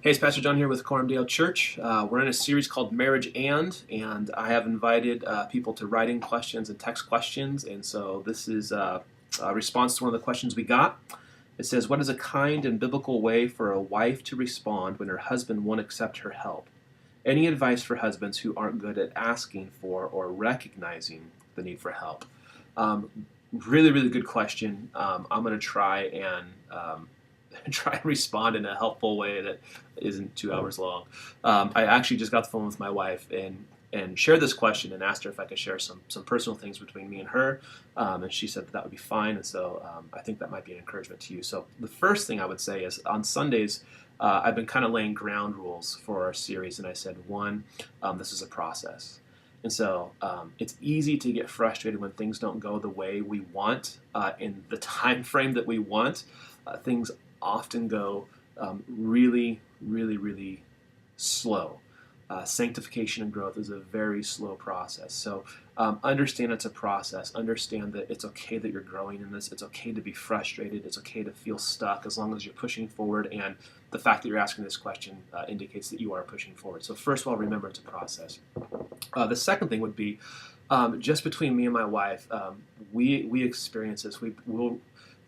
Hey, it's Pastor Jon here with Coram Church. We're in a series called Marriage and I have invited people to write in questions and text questions. And so this is a response to one of the questions we got. It says, what is a kind and biblical way for a wife to respond when her husband won't accept her help? Any advice for husbands who aren't good at asking for or recognizing the need for help? Really, really good question. I'm going to try and respond in a helpful way that isn't 2 hours long. I actually just got the phone with my wife and shared this question and asked her if I could share some personal things between me and her, and she said that would be fine. And so I think that might be an encouragement to you. So the first thing I would say is on Sundays, I've been kind of laying ground rules for our series, and I said, one, this is a process. And so it's easy to get frustrated when things don't go the way we want in the time frame that we want. Things often go really, really, really slow. Sanctification and growth is a very slow process. So understand it's a process. Understand that it's okay that you're growing in this. It's okay to be frustrated. It's okay to feel stuck as long as you're pushing forward. And the fact that you're asking this question indicates that you are pushing forward. So first of all, remember it's a process. The second thing would be just between me and my wife, we experience this.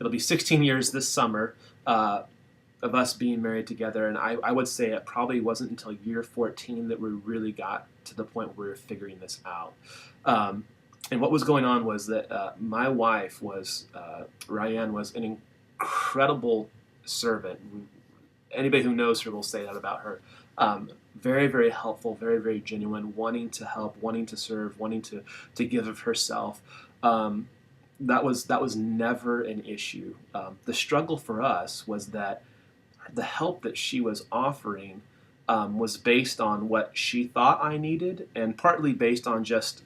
It'll be 16 years this summer of us being married together, and I would say it probably wasn't until year 14 that we really got to the point where we were figuring this out. And what was going on was that my wife Ryan was an incredible servant. Anybody who knows her will say that about her. Very, very helpful, very, very genuine, wanting to help, wanting to serve, wanting to give of herself. That was never an issue. The struggle for us was that the help that she was offering was based on what she thought I needed, and partly based on just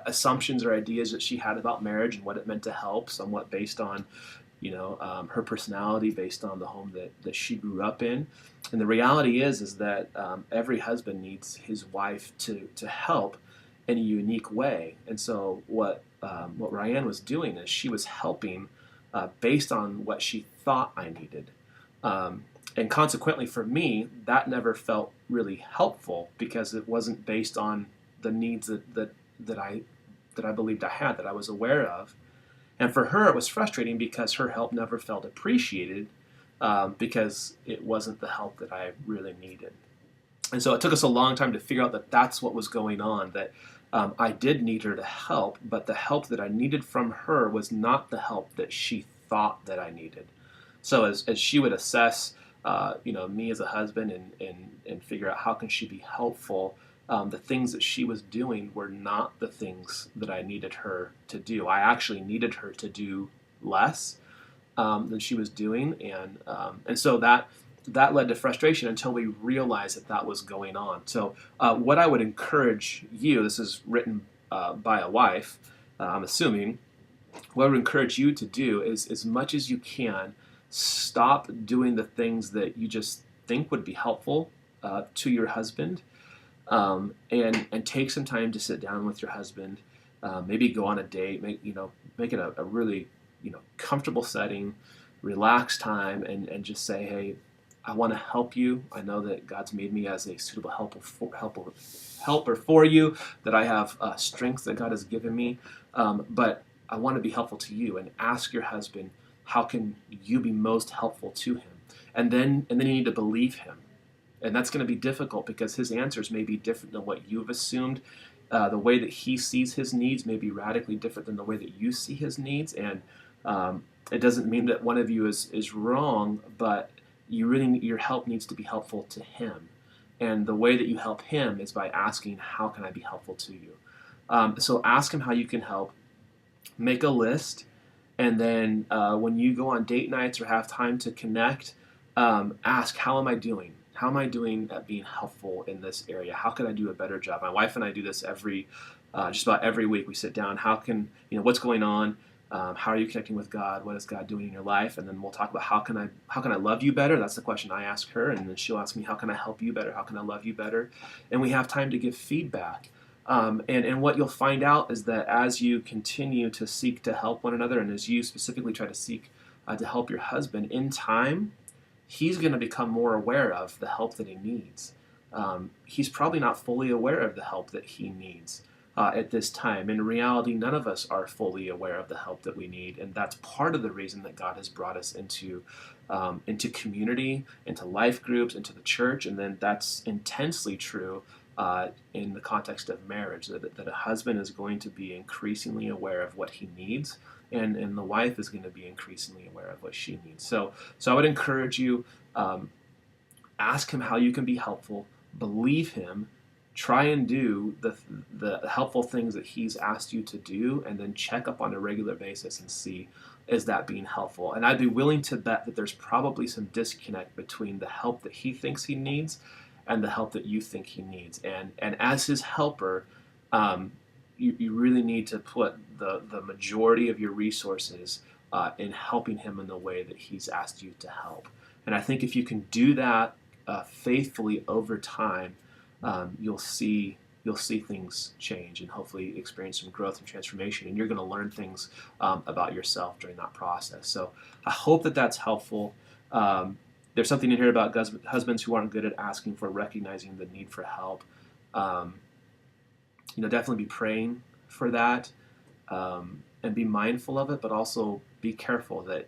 assumptions or ideas that she had about marriage and what it meant to help, somewhat based on her personality, based on the home that she grew up in. And the reality is that every husband needs his wife to help in a unique way. And so what Ryan was doing is she was helping based on what she thought I needed. And consequently for me, that never felt really helpful because it wasn't based on the needs that I believed I had, that I was aware of. And for her, it was frustrating because her help never felt appreciated because it wasn't the help that I really needed. And so it took us a long time to figure out that that's what was going on, that I did need her to help, but the help that I needed from her was not the help that she thought that I needed. So as she would assess me as a husband and figure out how can she be helpful, the things that she was doing were not the things that I needed her to do. I actually needed her to do less than she was doing, and so that led to frustration until we realized that was going on. So what I would encourage you, this is written by a wife, I'm assuming, what I would encourage you to do is, as much as you can, stop doing the things that you just think would be helpful to your husband, and take some time to sit down with your husband, maybe go on a date, make it a really comfortable setting, relaxed time, and just say, hey, I want to help you. I know that God's made me as a suitable helper for you, that I have strengths that God has given me, but I want to be helpful to you. And ask your husband, how can you be most helpful to him? And then you need to believe him. And that's going to be difficult because his answers may be different than what you've assumed. The way that he sees his needs may be radically different than the way that you see his needs. And it doesn't mean that one of you is wrong, but your help needs to be helpful to him. And the way that you help him is by asking, how can I be helpful to you? So ask him how you can help. Make a list. And then when you go on date nights or have time to connect, ask, how am I doing? How am I doing at being helpful in this area? How can I do a better job? My wife and I do this just about every week. We sit down. What's going on? How are you connecting with God? What is God doing in your life? And then we'll talk about how can I love you better? That's the question I ask her. And then she'll ask me, how can I help you better? How can I love you better? And we have time to give feedback. And what you'll find out is that as you continue to seek to help one another, and as you specifically try to seek to help your husband, in time, he's going to become more aware of the help that he needs. He's probably not fully aware of the help that he needs at this time. In reality, none of us are fully aware of the help that we need, and that's part of the reason that God has brought us into community, into life groups, into the church, and then that's intensely true in the context of marriage, that a husband is going to be increasingly aware of what he needs, and the wife is going to be increasingly aware of what she needs. So I would encourage you, ask him how you can be helpful, believe him, try and do the helpful things that he's asked you to do, and then check up on a regular basis and see, is that being helpful? And I'd be willing to bet that there's probably some disconnect between the help that he thinks he needs and the help that you think he needs. And as his helper, you really need to put the majority of your resources in helping him in the way that he's asked you to help. And I think if you can do that faithfully over time, you'll see things change and hopefully experience some growth and transformation. And you're going to learn things about yourself during that process. So I hope that that's helpful. There's something in here about husbands who aren't good at asking for, recognizing the need for help. Definitely be praying for that, and be mindful of it, but also be careful that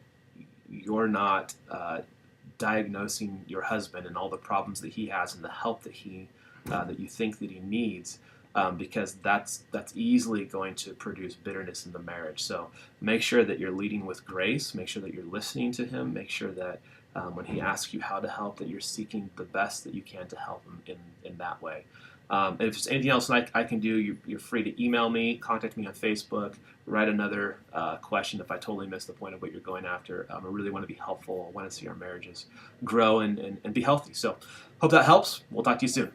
you're not diagnosing your husband and all the problems that he has and the help that that you think that he needs, because that's easily going to produce bitterness in the marriage. So make sure that you're leading with grace. Make sure that you're listening to him. Make sure that when he asks you how to help, that you're seeking the best that you can to help him in that way. If there's anything else I can do, you're free to email me, contact me on Facebook, write another question if I totally missed the point of what you're going after. I really want to be helpful. I want to see our marriages grow and be healthy. So hope that helps. We'll talk to you soon.